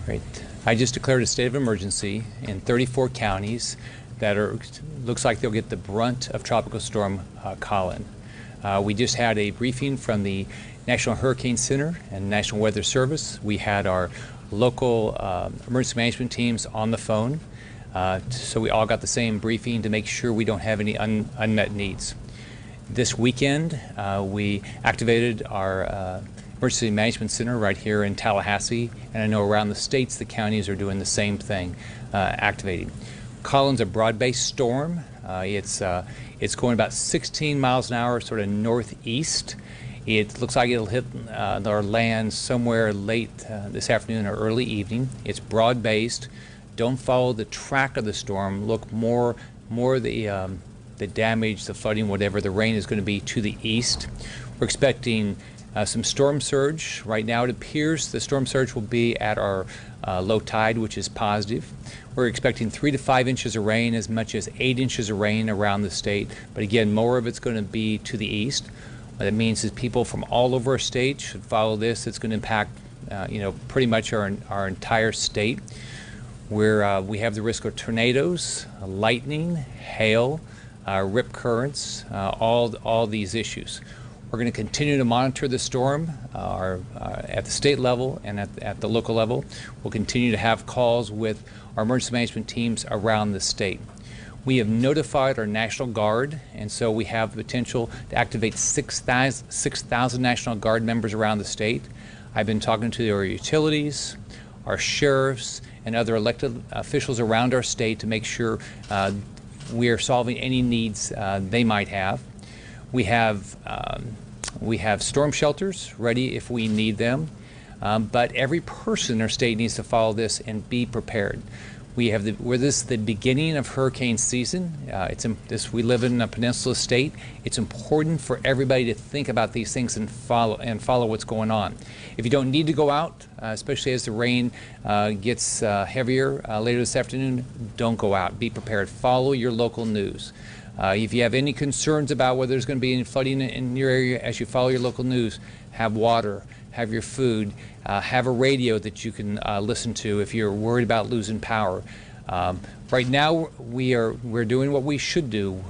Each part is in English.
Right. I just declared a state of emergency in 34 counties that looks like they'll get the brunt of Tropical Storm Colin. We just had a briefing from the National Hurricane Center and National Weather Service. We had our local emergency management teams on the phone, so we all got the same briefing to make sure we don't have any unmet needs. This weekend, we activated our Emergency Management Center right here in Tallahassee, and I know around the states the counties are doing the same thing, activating. Colin's a broad-based storm. It's going about 16 miles an hour, sort of northeast. It looks like it'll hit or land somewhere late this afternoon or early evening. It's broad-based. Don't follow the track of the storm. Look more the damage, the flooding, whatever the rain is going to be to the east. We're expecting some storm surge. Right now it appears the storm surge will be at our low tide, which is positive. We're expecting 3 to 5 inches of rain, as much as 8 inches of rain around the state. But again, more of it's going to be to the east. What that means is people from all over our state should follow this. It's going to impact pretty much our entire state. We have the risk of tornadoes, lightning, hail, rip currents, all these issues. We're going to continue to monitor the storm at the state level and at the local level. We'll continue to have calls with our emergency management teams around the state. We have notified our National Guard, and so we have the potential to activate 6,000 National Guard members around the state. I've been talking to our utilities, our sheriffs, and other elected officials around our state to make sure we are solving any needs they might have. We have storm shelters ready if we need them, but every person in our state needs to follow this and be prepared. This is the beginning of hurricane season. We live in a peninsula state. It's important for everybody to think about these things and follow what's going on. If you don't need to go out, especially as the rain gets heavier later this afternoon, don't go out. Be prepared. Follow your local news. If you have any concerns about whether there's going to be any flooding in your area, as you follow your local news, have water, have your food, have a radio that you can listen to if you're worried about losing power. Right now, we're doing what we should do,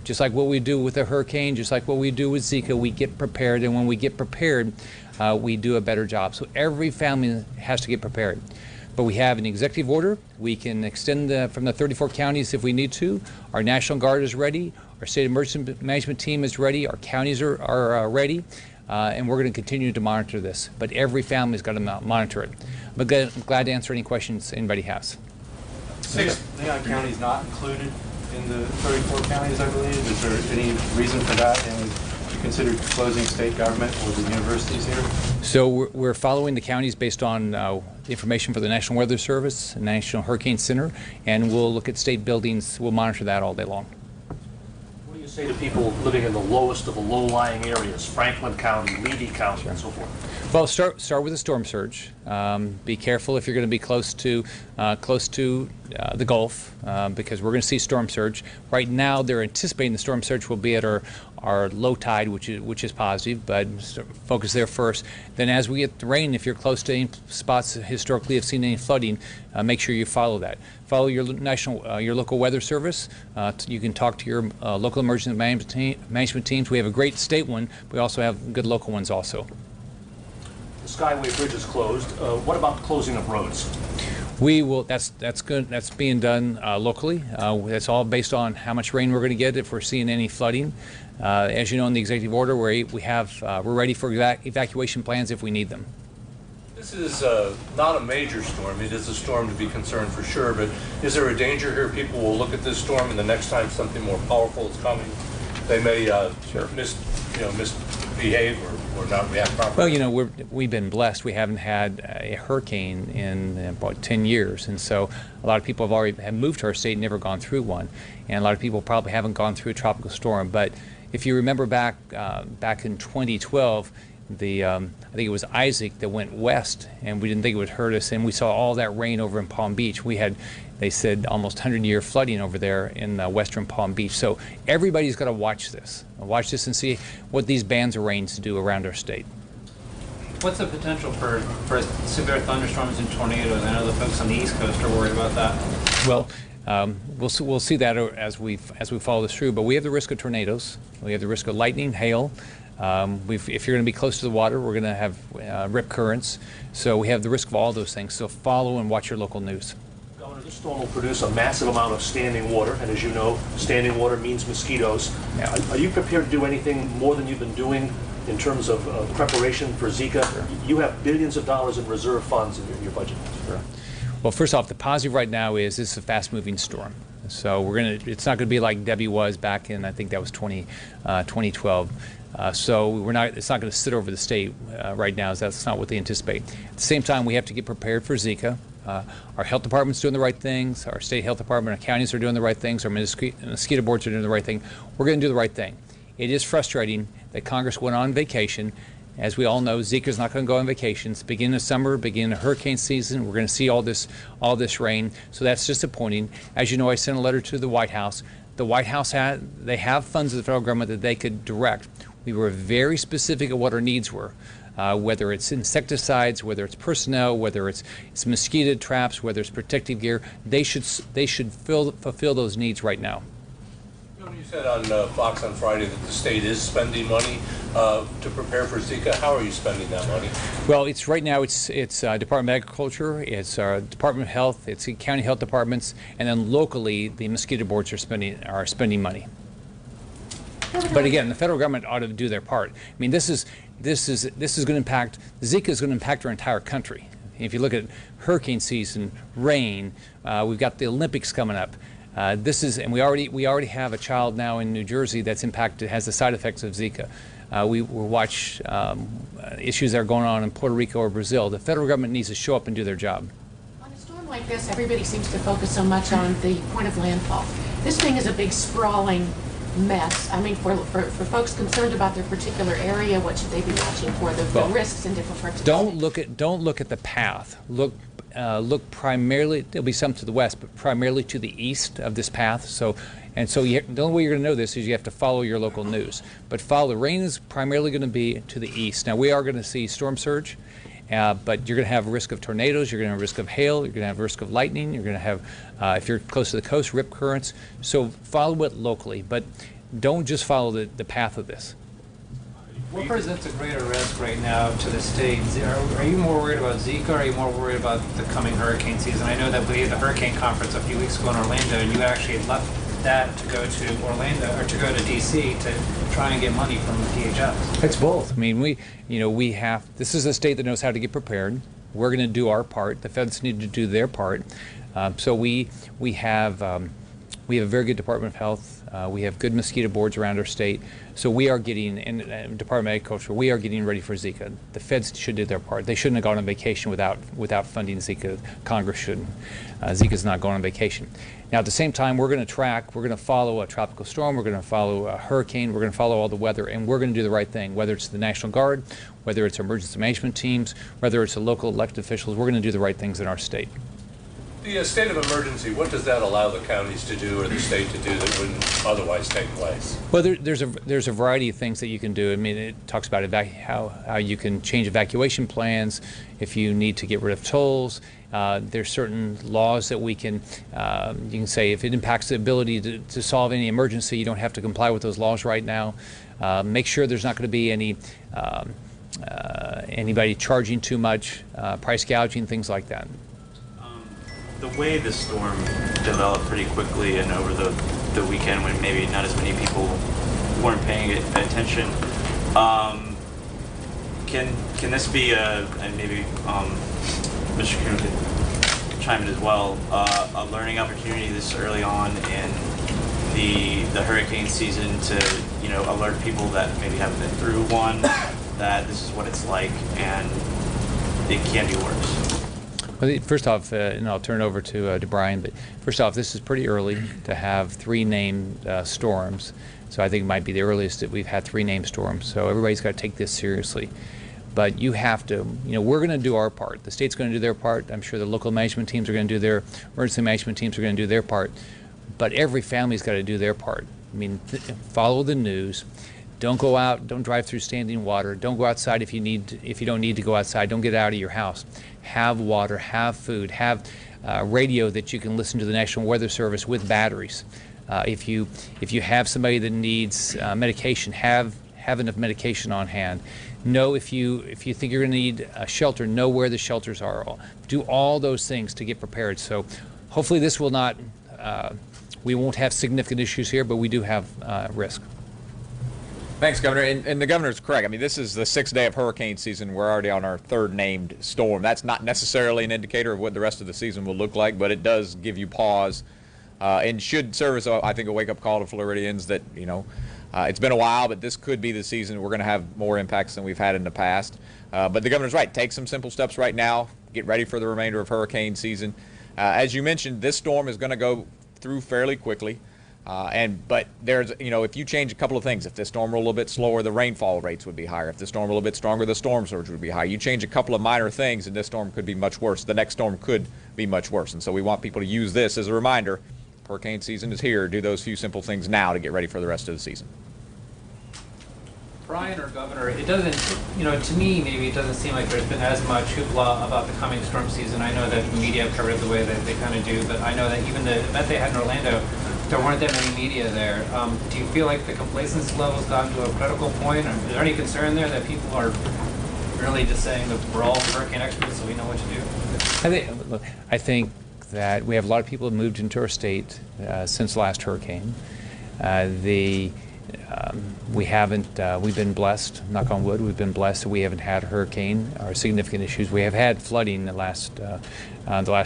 just like what we do with a hurricane, just like what we do with Zika. We get prepared, and when we get prepared, we do a better job. So every family has to get prepared. But we have an executive order. We can extend from the 34 counties if we need to. Our National Guard is ready. Our state emergency management team is ready. Our counties are ready. And we're going to continue to monitor this. But every family's got to monitor it. I'm glad to answer any questions anybody has. 6 Leon County is not included in the 34 counties, I believe. Is there any reason for that? And you consider closing state government or the universities here? So we're following the counties based on information for the National Weather Service and National Hurricane Center, and we'll look at state buildings. We'll monitor that all day long. What do you say to people living in the lowest of the low-lying areas, Franklin County, Leedy County, and so forth? Well, start with a storm surge. Be careful if you're going to be close to the Gulf, because we're going to see storm surge. Right now, they're anticipating the storm surge will be at our low tide, which is positive, but focus there first. Then as we get the rain, if you're close to any spots that historically have seen any flooding, make sure you follow that. Follow your local weather service. You can talk to your local emergency management teams. We have a great state one, but we also have good local ones also. The Skyway Bridge is closed. What about the closing of roads? We will. That's good. That's being done locally. That's all based on how much rain we're going to get if we're seeing any flooding. As you know, in the executive order, we're ready for evacuation plans if we need them. This is not a major storm. It is a storm to be concerned for sure. But is there a danger here? People will look at this storm, and the next time something more powerful is coming, they may misbehave or not react properly. Well, we've been blessed. We haven't had a hurricane in about 10 years, and so a lot of people have moved to our state and never gone through one, and a lot of people probably haven't gone through a tropical storm. But if you remember back in 2012, I think it was Isaac that went west, and we didn't think it would hurt us, and we saw all that rain over in Palm Beach. We had, they said, almost 100-year flooding over there in western Palm Beach. So everybody's got to watch this and see what these bands of rains do around our state. What's the potential for severe thunderstorms and tornadoes? I know the folks on the East Coast are worried about that. Well, we'll see that as we follow this through. But we have the risk of tornadoes. We have the risk of lightning, hail. If you're going to be close to the water, we're going to have rip currents. So we have the risk of all those things. So follow and watch your local news. Governor, this storm will produce a massive amount of standing water, and as you know, standing water means mosquitoes. Yeah. Are you prepared to do anything more than you've been doing in terms of preparation for Zika? Sure. You have billions of dollars in reserve funds in your budget. Sure. Well, first off, the positive right now is this is a fast-moving storm. So it's not going to be like Debbie was back in, I think that was 2012. So it's not going to sit over the state right now. That's not what they anticipate. At the same time, we have to get prepared for Zika. Our health department's doing the right things. Our state health department, our counties are doing the right things. Our mosquito boards are doing the right thing. We're going to do the right thing. It is frustrating that Congress went on vacation. As we all know, Zika's not going to go on vacations. Beginning of summer, beginning of hurricane season, we're going to see all this rain. So that's disappointing. As you know, I sent a letter to the White House. The White House they have funds of the federal government that they could direct. We were very specific of what our needs were, whether it's insecticides, whether it's personnel, whether it's mosquito traps, whether it's protective gear. They should fulfill those needs right now. You said on Fox on Friday that the state is spending money to prepare for Zika. How are you spending that money? Well, right now it's Department of Agriculture, it's Department of Health, it's county health departments, and then locally the mosquito boards are spending money. But again, the federal government ought to do their part. I mean, this is going to impact Zika is going to impact our entire country. If you look at hurricane season, rain, we've got the Olympics coming up. And we already have a child now in New Jersey that's impacted, has the side effects of Zika. We watch issues that are going on in Puerto Rico or Brazil. The federal government needs to show up and do their job. On a storm like this, everybody seems to focus so much on the point of landfall. This thing is a big sprawling mess. I mean, for folks concerned about their particular area, what should they be watching for? The risks in different parts of the state. Don't look at the path. Look primarily. There'll be some to the west, but primarily to the east of this path. So the only way you're going to know this is you have to follow your local news. But the rain is primarily going to be to the east. Now we are going to see storm surge, but you're going to have a risk of tornadoes. You're going to have a risk of hail. You're going to have a risk of lightning. You're going to have, if you're close to the coast, rip currents. So follow it locally, but don't just follow the path of this. What presents a greater risk right now to the state? Are you more worried about Zika, or are you more worried about the coming hurricane season? I know that we had the hurricane conference a few weeks ago in Orlando, and you actually had left that to go to Orlando or to go to DC to try and get money from the DHS. It's both. I mean, this is a state that knows how to get prepared. We're going to do our part. The feds need to do their part. So we have a very good Department of Health. We have good mosquito boards around our state. So we are getting, in Department of Agriculture, we are getting ready for Zika. The feds should do their part. They shouldn't have gone on vacation without funding Zika. Congress shouldn't. Zika's not going on vacation. Now, at the same time, we're going to follow a tropical storm, we're going to follow a hurricane, we're going to follow all the weather, and we're going to do the right thing, whether it's the National Guard, whether it's emergency management teams, whether it's the local elected officials. We're going to do the right things in our state. The state of emergency, what does that allow the counties to do or the state to do that wouldn't otherwise take place? Well, there's a variety of things that you can do. I mean, it talks about how you can change evacuation plans, if you need to get rid of tolls. There's certain laws that you can say if it impacts the ability to solve any emergency, you don't have to comply with those laws right now. Make sure there's not going to be anybody charging too much, price gouging, things like that. The way the storm developed pretty quickly and over the weekend when maybe not as many people weren't paying attention, can this be and maybe Mr. Kuhn could chime in as well, a learning opportunity this early on in the hurricane season to alert people that maybe haven't been through one that this is what it's like and it can be worse? Well, first off, and I'll turn it over to Brian, but first off, this is pretty early to have 3 named storms. So I think it might be the earliest that we've had 3 named storms. So everybody's got to take this seriously. But you have to, we're going to do our part. The state's going to do their part. I'm sure the local management teams are going to do their, emergency management teams are going to do their part. But every family's got to do their part. I mean, follow the news. Don't go out. Don't drive through standing water. Don't go outside if you don't need to go outside. Don't get out of your house. Have water. Have food. Have radio that you can listen to the National Weather Service with batteries. If you have somebody that needs medication, have enough medication on hand. Know if you think you're going to need a shelter, know where the shelters are. Do all those things to get prepared. So hopefully this will not, we won't have significant issues here, but we do have risk. Thanks, Governor. And the governor's correct. I mean, this is the 6th day of hurricane season. We're already on our 3rd named storm. That's not necessarily an indicator of what the rest of the season will look like, but it does give you pause and should serve as, I think, a wake-up call to Floridians that, you know, it's been a while, but this could be the season we're going to have more impacts than we've had in the past. But the governor's right. Take some simple steps right now. Get ready for the remainder of hurricane season. As you mentioned, this storm is going to go through fairly quickly. But there's, you know, if you change a couple of things, if the storm were a little bit slower, the rainfall rates would be higher. If the storm were a little bit stronger, the storm surge would be higher. You change a couple of minor things and this storm could be much worse. The next storm could be much worse. And so we want people to use this as a reminder. Hurricane season is here. Do those few simple things now to get ready for the rest of the season. Brian or Governor, it doesn't, you know, to me, maybe it doesn't seem like there's been as much hoopla about the coming storm season. I know that the media have covered it the way that they kind of do, but I know that even the event they had in Orlando, there weren't that many media there. Do you feel like the complacency level's gotten to a critical point? Or is there any concern there that people are really just saying that we're all hurricane experts, so we know what to do? I think that we have a lot of people who moved into our state since the last hurricane. We've been blessed, knock on wood, we've been blessed that we haven't had a hurricane or significant issues. We have had flooding the last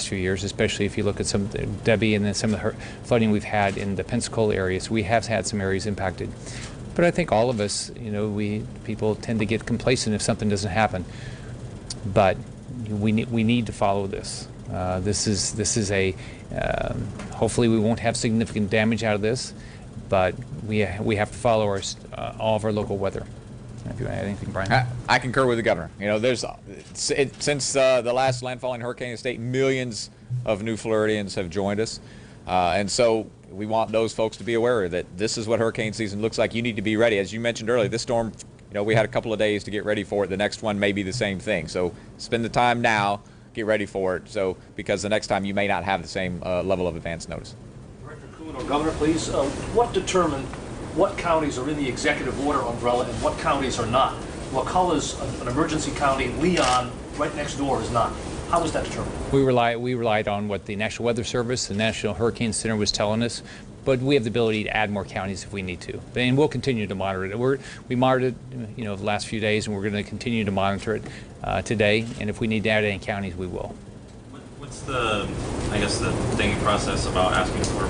few years, especially if you look at some Debbie and then some of the flooding we've had in the Pensacola area. So we have had some areas impacted. But I think all of us, you know, people tend to get complacent if something doesn't happen. But we need to follow this. This is a hopefully we won't have significant damage out of this, but we have to follow all of our local weather. If you want to add anything, Brian? I concur with the governor. You know, since the last landfalling hurricane in the state, millions of new Floridians have joined us, and so we want those folks to be aware that this is what hurricane season looks like. You need to be ready. As you mentioned earlier, this storm, you know, we had a couple of days to get ready for it. The next one may be the same thing. So spend the time now, get ready for it. So because the next time you may not have the same level of advance notice. Director Kuhn or Governor, please, what determined what counties are in the executive order umbrella and what counties are not? Wakulla's an emergency county. Leon, right next door, is not. How was that determined? We relied on what the National Weather Service, the National Hurricane Center was telling us, but we have the ability to add more counties if we need to. And we'll continue to monitor it. We monitored it, you know, the last few days, and we're going to continue to monitor it today. And if we need to add any counties, we will. What's the thinking process about asking for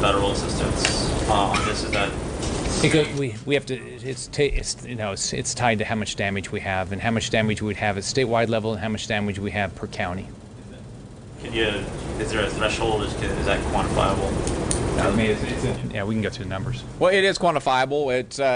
federal assistance on this? Is that because we have to, it's tied to how much damage we have and how much damage we would have at statewide level and how much damage we have per county. Is there a threshold? Is that quantifiable? Yeah, we can go through the numbers. Well, it is quantifiable.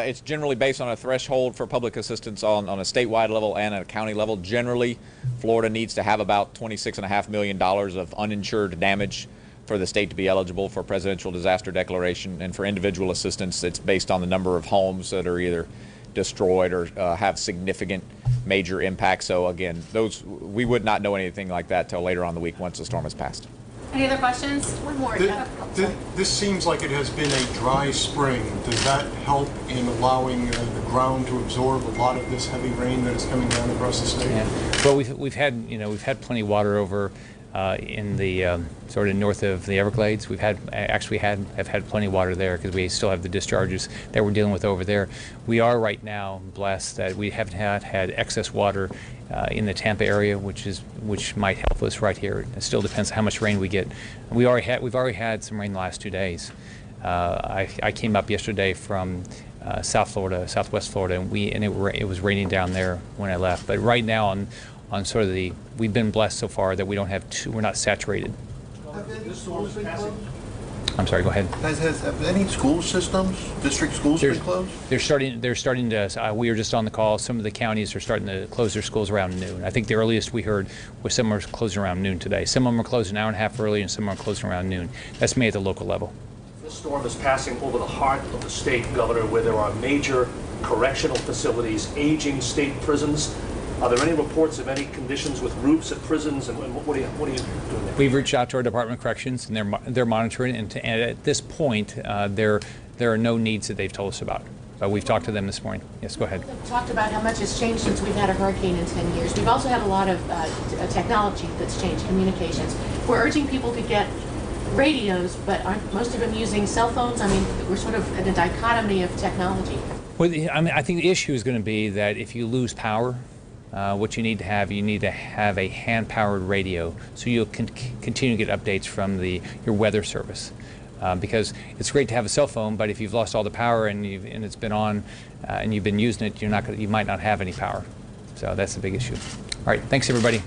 It's generally based on a threshold for public assistance on a statewide level and at a county level. Generally, Florida needs to have about $26.5 million of uninsured damage for the state to be eligible for presidential disaster declaration. And for individual assistance, it's based on the number of homes that are either destroyed or have significant major impacts. So again, we would not know anything like that till later on in the week once the storm has passed. Any other questions? One more. This seems like it has been a dry spring. Does that help in allowing the ground to absorb a lot of this heavy rain that is coming down across the state? Yeah. Well, we've had plenty of water over in the sort of north of the Everglades. Have had plenty of water there because we still have the discharges that we're dealing with over there. We are right now blessed that we haven't had excess water in the Tampa area, which might help us right here. It still depends how much rain we get. We've already had some rain the last 2 days. I came up yesterday from South Florida, Southwest Florida, and it was raining down there when I left. But right now on sort of we've been blessed so far that we're not saturated. This storm is passing. I'm sorry, go ahead. Have any school systems, district schools been closed? They're starting to, we were just on the call, some of the counties are starting to close their schools around noon. I think the earliest we heard was some are closing around noon today. Some of them are closing an hour and a half early and some are closing around noon. That's me at the local level. This storm is passing over the heart of the state, Governor, where there are major correctional facilities, aging state prisons. Are there any reports of any conditions with roofs at prisons, and what are you doing there? We've reached out to our Department of Corrections, and they're monitoring, and at this point, there are no needs that they've told us about. But we've talked to them this morning. Yes, go ahead. We've talked about how much has changed since we've had a hurricane in 10 years. We've also had a lot of technology that's changed, communications. We're urging people to get radios, but aren't most of them using cell phones? I mean, we're sort of in a dichotomy of technology. Well, I mean, I think the issue is going to be that if you lose power, what you need to have a hand-powered radio, so you'll continue to get updates from your weather service. Because it's great to have a cell phone, but if you've lost all the power and it's been on and you've been using it, you might not have any power. So that's the big issue. All right, thanks everybody.